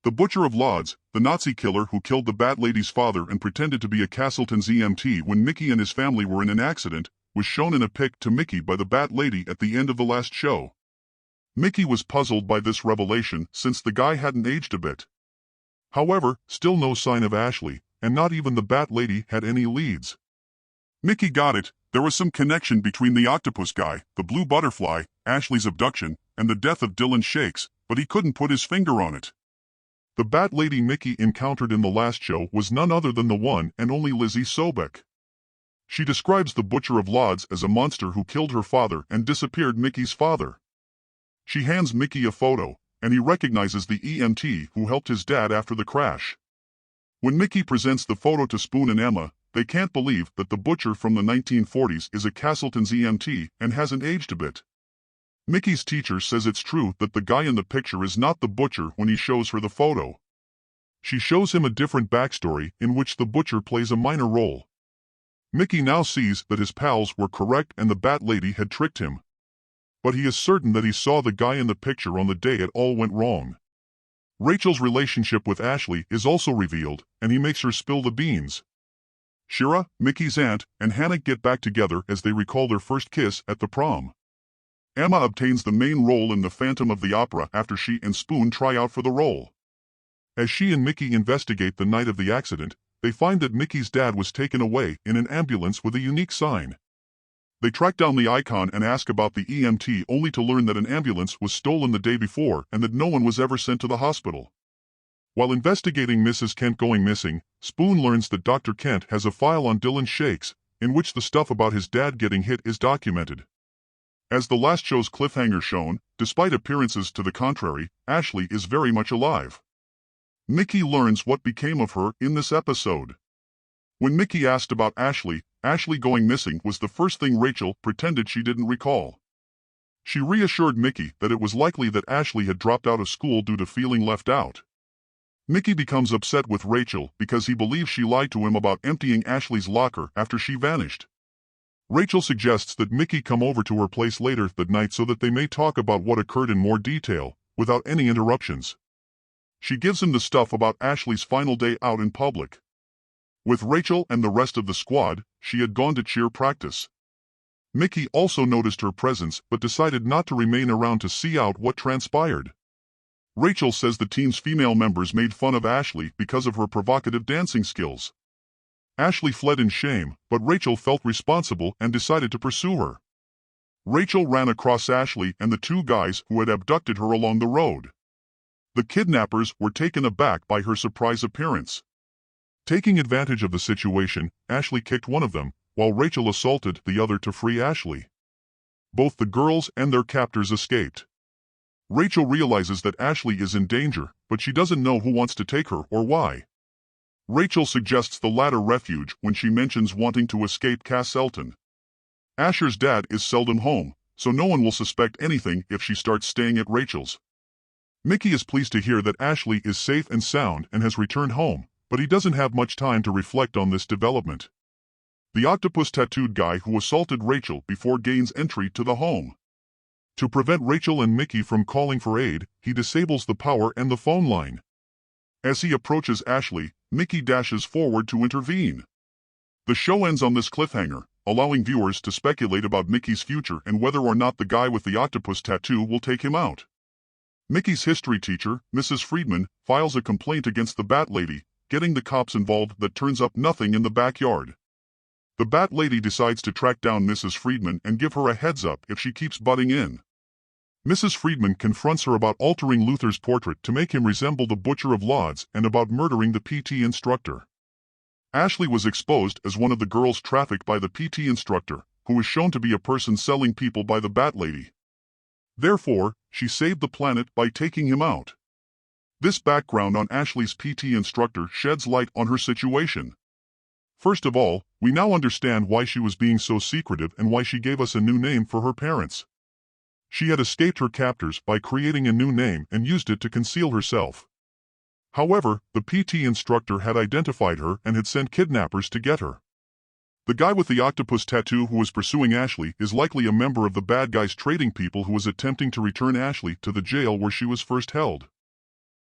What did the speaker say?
The Butcher of Lodz, the Nazi killer who killed the Bat Lady's father and pretended to be a Castleton's EMT when Mickey and his family were in an accident, was shown in a pic to Mickey by the Bat Lady at the end of the last show. Mickey was puzzled by this revelation since the guy hadn't aged a bit. However, still no sign of Ashley, and not even the Bat Lady had any leads. Mickey got it. There was some connection between the octopus guy, the blue butterfly, Ashley's abduction, and the death of Dylan Shakes, but he couldn't put his finger on it. The Bat Lady Mickey encountered in the last show was none other than the one and only Lizzie Sobek. She describes the Butcher of Lodz as a monster who killed her father and disappeared Mickey's father. She hands Mickey a photo, and he recognizes the EMT who helped his dad after the crash. When Mickey presents the photo to Spoon and Emma, they can't believe that the Butcher from the 1940s is a Castleton's EMT and hasn't aged a bit. Mickey's teacher says it's true that the guy in the picture is not the Butcher when he shows her the photo. She shows him a different backstory in which the Butcher plays a minor role. Mickey now sees that his pals were correct and the Bat Lady had tricked him. But he is certain that he saw the guy in the picture on the day it all went wrong. Rachel's relationship with Ashley is also revealed, and he makes her spill the beans. Shira, Mickey's aunt, and Hannah get back together as they recall their first kiss at the prom. Emma obtains the main role in The Phantom of the Opera after she and Spoon try out for the role. As she and Mickey investigate the night of the accident, they find that Mickey's dad was taken away in an ambulance with a unique sign. They track down the icon and ask about the EMT only to learn that an ambulance was stolen the day before and that no one was ever sent to the hospital. While investigating Mrs. Kent going missing, Spoon learns that Dr. Kent has a file on Dylan Shakes, in which the stuff about his dad getting hit is documented. As the last show's cliffhanger shown, despite appearances to the contrary, Ashley is very much alive. Mickey learns what became of her in this episode. When Mickey asked about Ashley going missing was the first thing Rachel pretended she didn't recall. She reassured Mickey that it was likely that Ashley had dropped out of school due to feeling left out. Mickey becomes upset with Rachel because he believes she lied to him about emptying Ashley's locker after she vanished. Rachel suggests that Mickey come over to her place later that night so that they may talk about what occurred in more detail, without any interruptions. She gives him the stuff about Ashley's final day out in public. With Rachel and the rest of the squad, she had gone to cheer practice. Mickey also noticed her presence but decided not to remain around to see out what transpired. Rachel says the team's female members made fun of Ashley because of her provocative dancing skills. Ashley fled in shame, but Rachel felt responsible and decided to pursue her. Rachel ran across Ashley and the two guys who had abducted her along the road. The kidnappers were taken aback by her surprise appearance. Taking advantage of the situation, Ashley kicked one of them, while Rachel assaulted the other to free Ashley. Both the girls and their captors escaped. Rachel realizes that Ashley is in danger, but she doesn't know who wants to take her or why. Rachel suggests the latter refuge when she mentions wanting to escape Castleton. Asher's dad is seldom home, so no one will suspect anything if she starts staying at Rachel's. Mickey is pleased to hear that Ashley is safe and sound and has returned home, but he doesn't have much time to reflect on this development. The octopus-tattooed guy who assaulted Rachel before gains entry to the home. To prevent Rachel and Mickey from calling for aid, he disables the power and the phone line. As he approaches Ashley, Mickey dashes forward to intervene. The show ends on this cliffhanger, allowing viewers to speculate about Mickey's future and whether or not the guy with the octopus tattoo will take him out. Mickey's history teacher, Mrs. Friedman, files a complaint against the Bat Lady, getting the cops involved that turns up nothing in the backyard. The Bat Lady decides to track down Mrs. Friedman and give her a heads up if she keeps butting in. Mrs. Friedman confronts her about altering Luther's portrait to make him resemble the Butcher of Lodz and about murdering the PT instructor. Ashley was exposed as one of the girls trafficked by the PT instructor, who was shown to be a person selling people by the Bat Lady. Therefore, she saved the planet by taking him out. This background on Ashley's PT instructor sheds light on her situation. First of all, we now understand why she was being so secretive and why she gave us a new name for her parents. She had escaped her captors by creating a new name and used it to conceal herself. However, the PT instructor had identified her and had sent kidnappers to get her. The guy with the octopus tattoo who was pursuing Ashley is likely a member of the bad guys trading people who was attempting to return Ashley to the jail where she was first held.